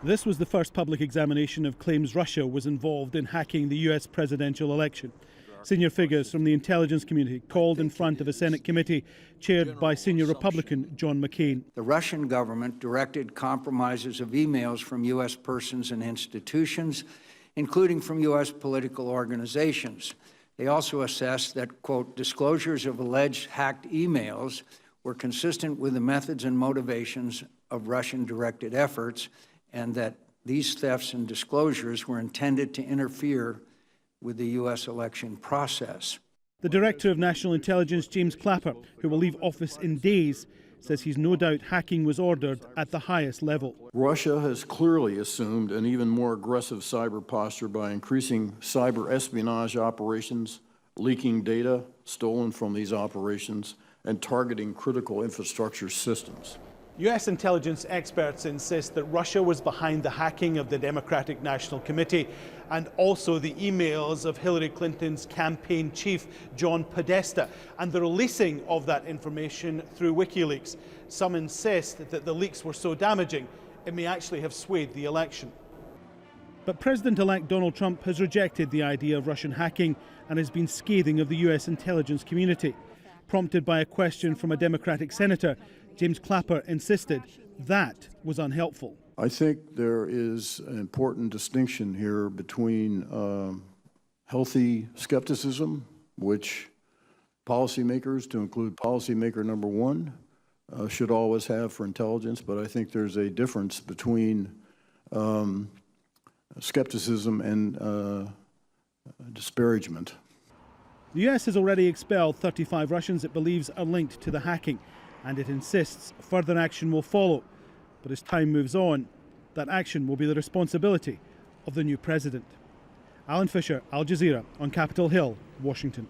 This was the first public examination of claims Russia was involved in hacking the US presidential election. Senior figures from the intelligence community called in front of a Senate committee chaired by senior Republican John McCain. The Russian government directed compromises of emails from U.S. persons and institutions, including from U.S. political organizations. They also assessed that, quote, disclosures of alleged hacked emails were consistent with the methods and motivations of Russian-directed efforts, and that these thefts and disclosures were intended to interfere with the U.S. election process. The Director of National Intelligence, James Clapper, who will leave office in days, says he's no doubt hacking was ordered at the highest level. Russia has clearly assumed an even more aggressive cyber posture by increasing cyber espionage operations, leaking data stolen from these operations, and targeting critical infrastructure systems. US intelligence experts insist that Russia was behind the hacking of the Democratic National Committee and also the emails of Hillary Clinton's campaign chief, John Podesta, and the releasing of that information through WikiLeaks. Some insist that the leaks were so damaging it may actually have swayed the election. But President-elect Donald Trump has rejected the idea of Russian hacking and has been scathing of the US intelligence community. Prompted by a question from a Democratic senator, James Clapper insisted that was unhelpful. I think there is an important distinction here between healthy skepticism, which policymakers, to include policymaker number one, should always have for intelligence, but I think there's a difference between skepticism and disparagement. The US has already expelled 35 Russians it believes are linked to the hacking, and it insists further action will follow. But as time moves on, that action will be the responsibility of the new president. Alan Fisher, Al Jazeera, on Capitol Hill, Washington.